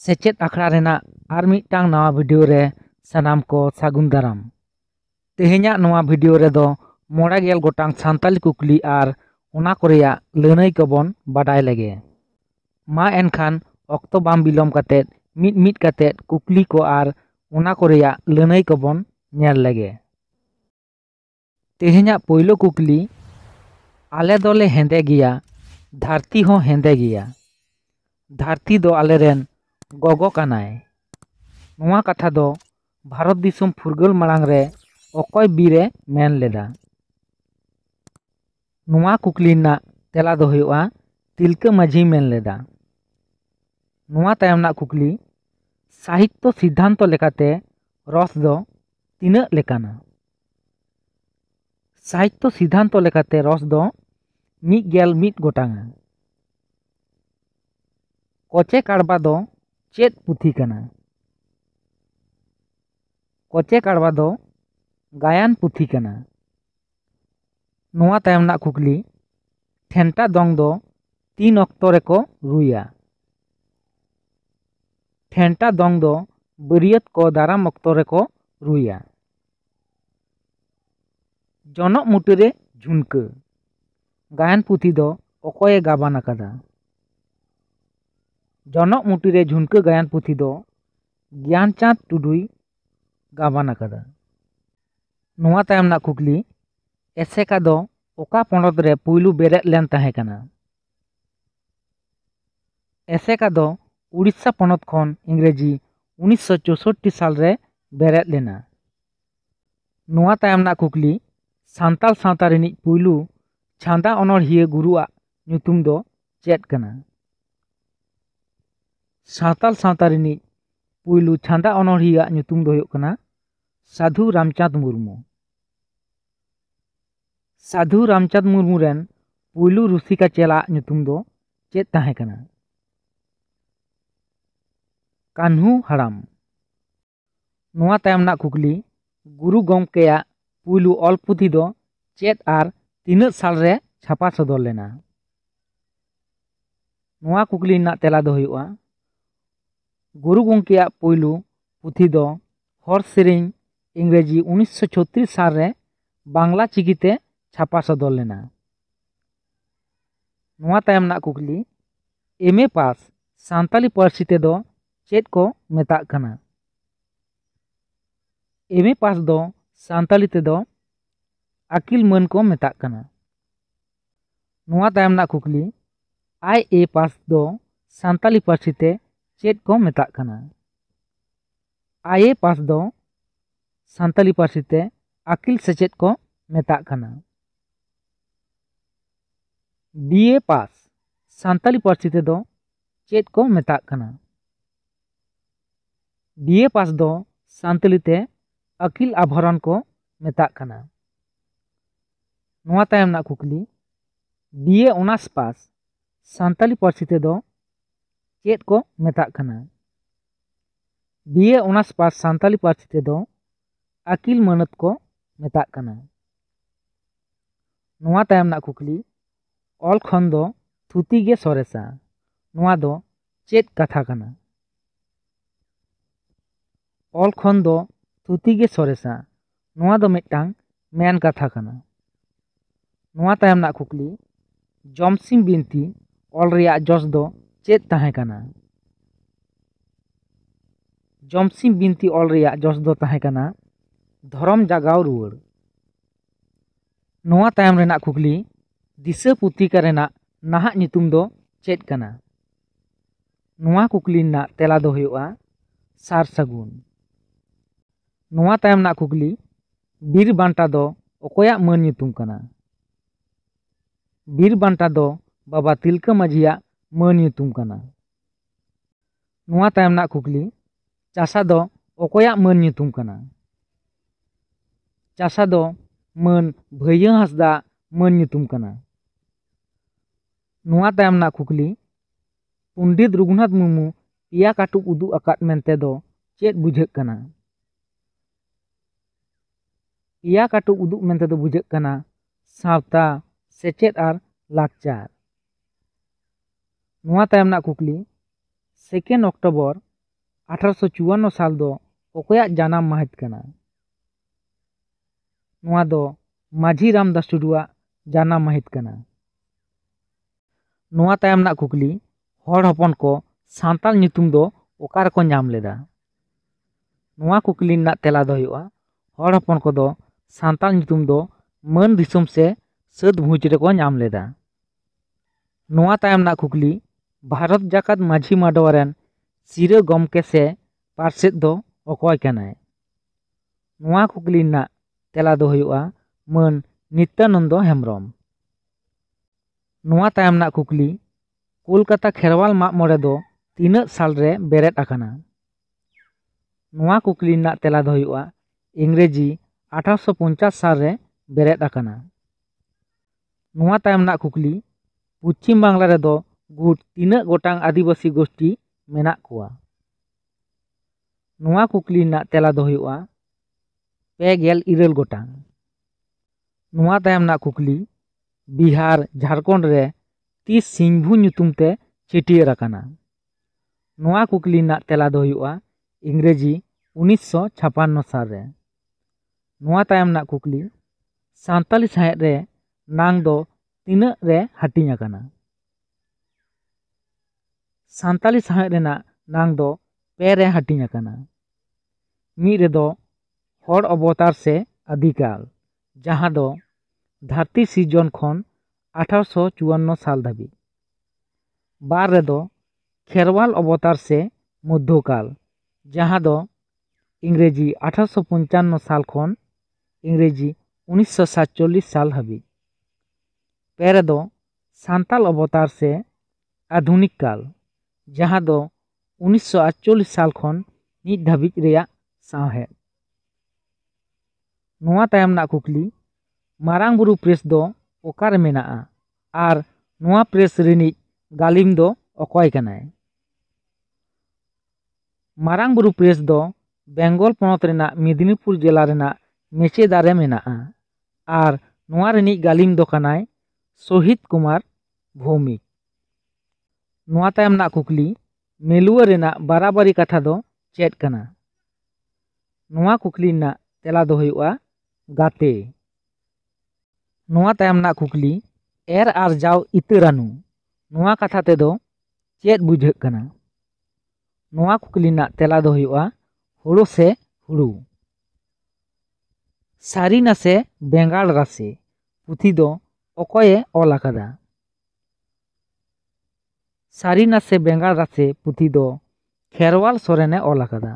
सेचेद आखड़ा Raina are मिटटांग नवा video रे सानाम को सागुन दाराम। तेहेन्याग नवा वीडियो रे दो 9 गोटांग सान्ताली कुकली आर ओना कोरेया लैनई कोबन बाडाय लेगे। मा एनखान ऑक्तो बाम बिलोम कातेद मिट कातेद कुकली को आर ओना कोरेया लैनई कोबन नेल लेगे। तेहेन्याग पोइलो कुकली, आले दोले हेंदे गिया, धरती हो हेंदे गिया। धरती दो आलेरेन गोगो कानाय। नोआ कथा दो भारत दिसोम फुरगल मांग रे अकय बीरे मेन लेदा। नोआ कुकली ना तेला दो हुआ तिलका माझी मेन लेदा। नोआ तायम ना कुकली, साहित्य सिद्धांत लेकाते रस दो तीना लेकाना। साहित्य सिद्धांत लेकाते रस दो 101 गोटांगा। कोचे काड़बा दो चेत पुथी कना। कोचे काड़बा दो गायन पुथी कना। नोआ तायम ना कुकली, ठेंटा दोंग दो 3 ऑक्टो रेको रुया। ठेंटा दोंग दो बरियत को दाराम ऑक्टो रेको रुया। जनक मुटरे झुनका। गायन पुथी दो अकोये गाबान आकादा। जनक मुटरे झुनका गायन पुथी दो ज्ञानचाँद टुडुई गाबान आकादा। नोआ तायम ना कुकली, एसेका दो ओका पोनोत रे पुइलू बेरेद लेन ताहे कना। एसेका दो उड़ीसा पोनोत खन इंग्रेजी 1964 साल रे बेरेद लेना। नोआ तायम ना कुकली, सांताल सावता रिनी पुइलू छांदा अनोड़हिया गुरुआ ᱧᱩᱛᱩᱢ दो चेद कना। सांताल सावता रिनी पुइलू छांदा अनोड़हिया ᱧᱩᱛᱩᱢ दो हुयुग कना साधु रामचंद मुर्मू। साधु रामचंद मुर्मू रेन पुइलू रुसिका चेला ᱧᱩᱛᱩᱢ दो चेद ताहे कना कान्हू हाड़ाम। नोआ तायम ना कुकली, गुरु गोमकेया पुइलू ऑल पुथी दो चेद आर तीना साल रे छापा सदर लेना। नोआ कुकली ना तेला दो हुयुआ, गुरु गोमकेया पुइलू पुथी दो हर सेरेñ इंग्रेजी 1936 साल रे बांग्ला चिकीते छापा सदर लेना। नोआ तायम ना कुकली, एमए पास सांताली पार्सी ते दो चेद को मेताग कना। एमए पास दो सांताली ते दो अकिल मन को मेताग कना। नोआ तायम ना कुकली, आईए पास दो सांताली पार्सी ते चेद को मेताग कना। आईए पास दो सांताली पार्सी ते अकिल सेचेद को मेताग कना। बीए पास सांताली पार्सी ते दो चेद को मेताग कना। बीए पास दो सांताली ते अकिल आभरण को मेताग कना। नोआ तायम ना कुकली, बीए ऑनर्स पास सांताली पार्सी ते दो चेद को मेताग कना। बीए ऑनर्स पास सांताली पार्सी ते दो अकिल मानत को मेताग कना। नोआ तायम ना कुकली, ऑल खन दो थुती गे सोरेसा। नोआ दो चेद कथा कना। ऑल खन दो थुती गे सोरेसा। नोआ दो मिटटांग मेन कथा कना। नोआ तायम ना कुकली, जमसिम बिनती ऑल रिया जस दो चेद ताहे कना। जमसिम बिनती ऑल रिया जस दो ताहे कना धर्म जागाव रुवाड़। नोआ तायम रेना कुकली, दिशा पुतिका रेना नाहा ᱧᱩᱛᱩᱢ दो चेद कना। नोआ कुकली ना तेला दो हुयुआ सार सगुन। नोआ तायम ना कुकली, बीर बांटा दो अकोया मान ᱧᱩᱛᱩᱢ कना। बीर बांटा दो बाबा तिलका माझिया मान ᱧᱩᱛᱩᱢ कना। नोआ तायम ना कुकली, चासा दो अकोया मान ᱧᱩᱛᱩᱢ कना। चासा दो मान भैया हांसदा मान ᱧᱩᱛᱩᱢ कना। नोआ तायम ना कुकली, पंडित रघुनाथ मुर्मू पिया काटुक उदुग आकाद मेनते दो चेद बुझाग कना। पिया काटुक उदुग मेनते दो बुझाग कना सावता सेचेद आर लाकचार। नोआ तायम ना कुकली, 2 अक्टोबर 1854 साल दो ओकोयाग जानाम माहित कना? नोआ दो माझी रामदास टुडुआग जानाम माहित कना। नोआ तायम ना कुकली हर हपन को सांताल ᱧᱩᱛᱩᱢ दो ओकार को नाम लेदा? नोआ कुकली ना तेला दो हुआ हर हपन को दो सांताल ᱧᱩᱛᱩᱢ दो मन दिसुम से सद भूज रे को नाम लेदा। नोआ तायम ना कुकली भारत जाकात माझी माडवारेन सिरे गमके से पार्षद दो अकॉय कनाय? नोआ कुकली ना तेला दो हुआ मन नित्यानंद हेम्ब्रम। नोआ तायम ना कुकली कोलकाता खेरवाल माग मोड़े दो तीन साल रे बेरेद आकाना? नोआ कुकली ना तेला दो हुआ इंग्रेजी 1850 साल रे बेरेद आकाना। नोआ तायम ना कुकली पश्चिम बांग्ला रे दो गुट तीन गोटांग आदिवासी गोष्ठी मेनाक कुआ? नोआ कुकली ना तेला दो हुआ 2 गोटांग। नोआ तायम ना कुकली बिहार झारखंड रे 30 सिंहभू ᱧᱩᱛᱩᱢ ते चिटियर आकाना? नोआ कुकली ना तेला दो हुआ इंग्रेजी 1956 साल रे। नोआ तायम ना कुकली सांताली साहेब रे नांग दो तीन रे हाटिंग आकाना? सांताली साहेब रे नांग दो 2 रे हाटिंग आकाना। मी रे दो हर अवतार से अधिकाल जहां दो धरती सीजन खन 1854 साल धाबी। बार रे दो खेरवाल अवतार से मध्यकाल जहां दो इंग्रेजी 1855 साल खन इंग्रेजी 1947 साल हाबी। पेरे दो सांताल अवतार से आधुनिक काल जहां दो 1948 साल खन नित धाबिज रेया साहेब। नोआ तायम ना कुकली मारांग बुरु प्रेस दो ओकार मेनाआ आर नोआ प्रेस रिनिज गालिम दो अकॉय कनाय? मारांग बुरु प्रेस दो बेंगल पनत रेना मेदिनीपुर जिला रेना मेचेदा रे मेनाआ आर नोआ रिनिज गालिम दो कनाय शहीद कुमार भौमिक। नोआ तायम ना कुकली मेलुआ रेना बाराबारी कथा दो चेद कना? नोआ कुकली ना तेला दो हुआ गाते। नोआ तायम ना कुकली एर आर जाव इतरानु नोआ कथा ते दो चेद बुझक कना? नोआ कुकली ना तेला दो हुआ हुड़ो से हुड़ू। सारी नासे बेंगाल रासे पुथी दो अकॉये ऑल आकादा? सारी नासे बेंगाल रासे पुथी दो खेरवाल सोरेने ऑल आकादा।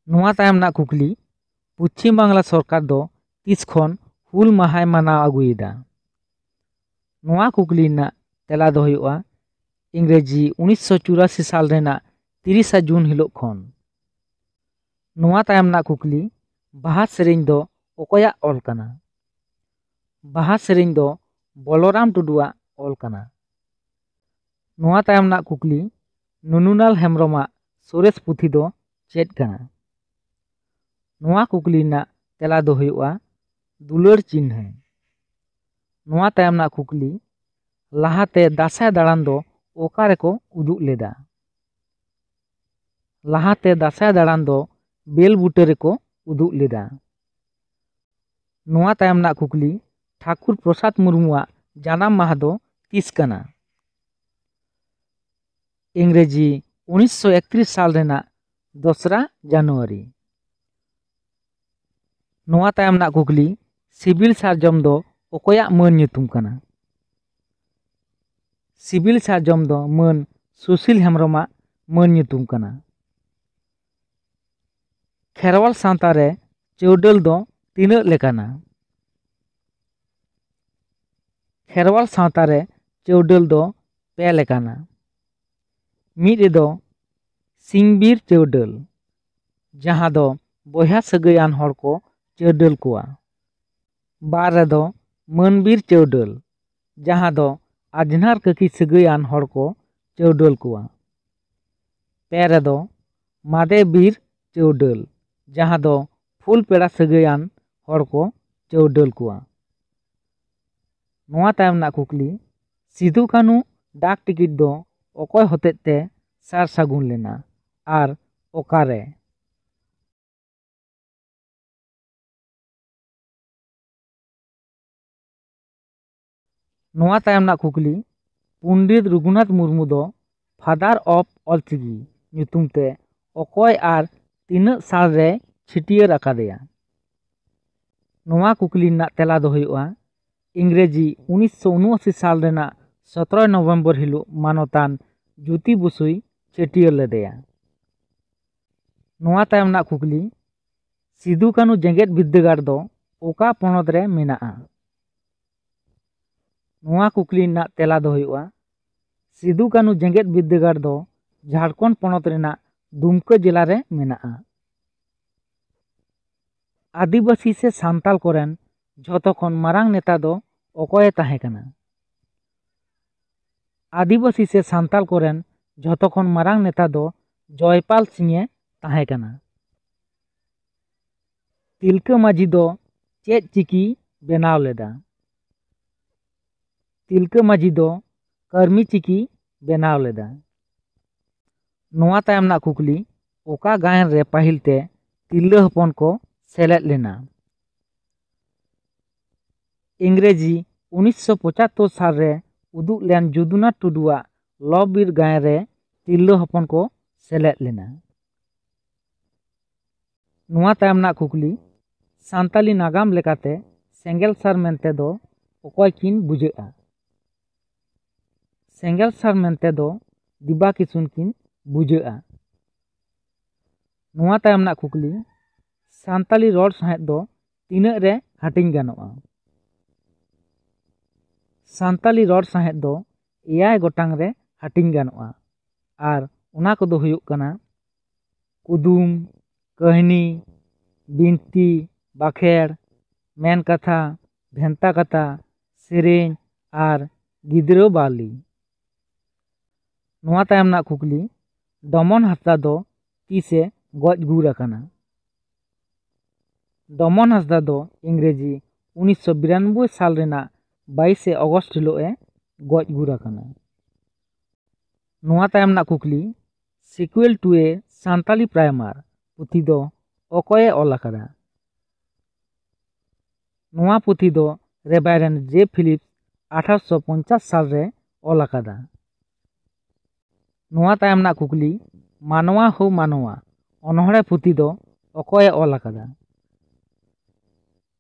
नोआ तायम ना कुकली पश्चिम बांग्ला सरकार दो तीस खन हुल माहाय मानाव आगुयेदा? नोआ कुकली ना तेला दो हुआ इंग्रेजी 1984 साल रेना 30 जून हिलो खन। नोआ तायम ना कुकली बाहा सेरेñ दो ओकोया ऑल कना? बाहा सेरेñ दो बलराम टुडुआ ऑल कना। नोआ तायम ना कुकली नुनुनाल हेम्ब्रमा सोरेस पुथी दो चेद कना? नोआ कुकली ना तेला दो हुआ दुलर चिन्ह। नोआ तायम ना कुकली लाहाते दासाय दाड़ान दो ओकारे को उदुग लेदा? लाहाते दासाय दाड़ान दो बेल बुटे रे को उदुग लेदा। नोआ तायम ना कुकली ठाकुर प्रसाद मुर्मुआ जानाम माहा दो तीस कना? इंग्रेजी 1931 साल रेना 2 जनवरी। नोआ तायम ना कुकली सिबिल सारजम दो ओकोया मन ᱧᱩᱛᱩᱢ कना? सिबिल सारजम दो मन सुशील हेम्ब्रमा मन ᱧᱩᱛᱩᱢ कना। खेरवाल सावता रे चौडल दो तीना लेकाना? खेरवाल सावता रे चौडल दो 2 लेकाना। मिद रे दो सिंहबीर चौडल जहां दो बोया सगैयान हर को चौडल कुआ। बार रे दो मनबीर चौडल जहां दो आजनार ककी सगैयान हर को चौडल कुआ। पे रे दो मादेबीर चौडल जहां दो फुल पेड़ा सगैयान हर को चौडल कुआ। नोआ तायम ना कुकली सिधु कानू डाक टिकिट दो अकॉय होतेते सार सागुन लेना? ᱟᱨ ᱚᱠᱟᱨᱮ? ᱱᱚᱣᱟ ᱛᱟᱭᱚᱢ ᱨᱮᱱᱟᱜ ᱠᱩᱠᱞᱤ, ᱯᱚᱱᱰᱤᱛ ᱨᱚᱜᱷᱩᱱᱟᱛᱷ ᱢᱩᱨᱢᱩ ᱫᱚ ᱯᱷᱟᱫᱟᱨ ᱚᱯᱷ ᱚᱞᱪᱤᱠᱤ ᱧᱩᱛᱩᱢ ᱛᱮ ᱚᱠᱚᱭ ᱟᱨ ᱛᱤᱱᱟᱹᱜ ᱥᱟᱞ ᱨᱮ ᱪᱷᱟᱹᱴᱭᱟᱹᱨ ᱟᱠᱟᱫᱮᱭᱟ? ᱱᱚᱣᱟ ᱠᱩᱠᱞᱤ ᱨᱮᱱᱟᱜ ᱛᱮᱞᱟ ᱫᱚ ᱦᱩᱭᱩᱜᱼᱟ ᱤᱝᱨᱮᱡᱤ 1979 ᱥᱟᱞ ᱨᱮᱱᱟᱜ 17 ᱱᱚᱵᱷᱮᱢᱵᱚᱨ ᱦᱤᱞᱳᱜ ᱢᱟᱱᱚᱛᱟᱱ ᱡᱳᱛᱤ ᱵᱚᱥᱩᱭ ᱪᱷᱟᱹᱴᱭᱟᱹᱨ ᱞᱮᱫᱮᱭᱟ। ᱱᱚᱣᱟ ᱛᱟᱭᱚᱢ ᱨᱮᱱᱟᱜ ᱠᱩᱠᱞᱤ, ᱥᱤᱫᱩ ᱠᱟᱹᱱᱩ ᱡᱮᱜᱮᱫ ᱵᱤᱨᱫᱟᱹᱜᱟᱲ ᱫᱚ ᱚᱠᱟ ᱯᱚᱱᱚᱛ ᱨᱮ ᱢᱮᱱᱟᱜᱼᱟ? ᱱᱚᱣᱟ ᱠᱩᱠᱞᱤ ᱨᱮᱱᱟᱜ ᱛᱮᱞᱟ ᱫᱚ ᱦᱩᱭᱩᱜᱼᱟ ᱥᱤᱫᱩ ᱠᱟᱹᱱᱩ ᱡᱮᱜᱮᱫ ᱵᱤᱨᱫᱟᱹᱜᱟᱲ ᱫᱚ ᱡᱷᱟᱲᱠᱷᱚᱸᱰ ᱯᱚᱱᱚᱛ ᱨᱮᱱᱟᱜ ᱫᱩᱢᱠᱟᱹ ᱡᱮᱞᱟ ᱨᱮ ᱢᱮᱱᱟᱜᱼᱟ। आदिवासी से सांताल कोरेन झोतो खन मारांग नेता दो ओकोए ताहे कना? आदिवासी से सांताल कोरेन झोतो खन मारांग नेता दो जयपाल सिंह ताहे कना। तिलका माझी दो चेत चिकी बेनाव लेदा? तिलका माझी दो कर्मी चिकी बेनाव लेदा। नोआ तायम ना कुकली, ओका गायन रे पाहिलते तिल्ला हपन को सेलेद लेना? इंग्रेजी 1975 साल रे उदुग लेन जुदुना टुडुआ लबीर गायन रे तिल्ला हपन को सेलेद लेना? नोआ तायम ना कुकली, सांताली नागाम लेकाते सेंगेल सार मेंते दो ओकोय किन बुझेगा? सेंगेल सार मेंते दो दिबा किसुन किन बुझेगा? नोआ तायम ना कुकली, सांताली रोड साहेब दो तीनक रे हाटिंग गानोआ? सांताली रोड साहेब दो 9 गोटांग रे हाटिंग गानोआ आर उना कोदो हुयुग कना कुदुम, कहनी, बिनती, बाखेड़, मेन कथा, भेंता कथा, सेरेन आर गिदरो बाली। नोआ तायम ना कुकली, डमन हांसदा दो तीसे गज गुर आकाना? डमन हांसदा दो इंग्रेजी 1992 साल रेना 22 अगस्त हिलोग ए गज गुर आकाना। नोआ तायम ना कुकली, sequel to a Santali primer पुथी दो ओकोए ऑल आकादा? नोआ पुथी दो रेबायरन जे फिलिप्स 1850 साल रे ऑल आकादा। नोआ तायम ना कुकली, मानवा हो मानवा अनहड़े पुथी दो ओकोए ऑल आकादा?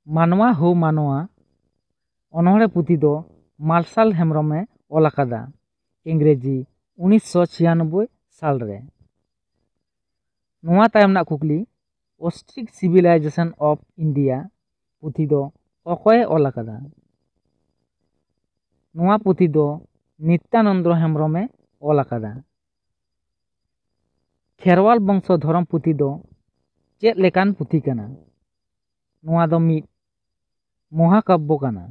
मानवा हो मानवा अनहड़े पुथी दो मार्शल हेम्ब्रमे ऑल आकादा इंग्रेजी 1996 साल रे। नोआ तायम ना कुकली, ऑस्ट्रिक सिविलाइजेशन ऑफ इंडिया पुथी दो ओकोए ऑल आकादा? नोआ पुथी दो नित्यानंद हेम्ब्रमे ऑल आकादा। खेरवाल वंश धर्म पुथी दो चेद लेकान पुथी कना? नोआ दो मिद महाकाव्य कना।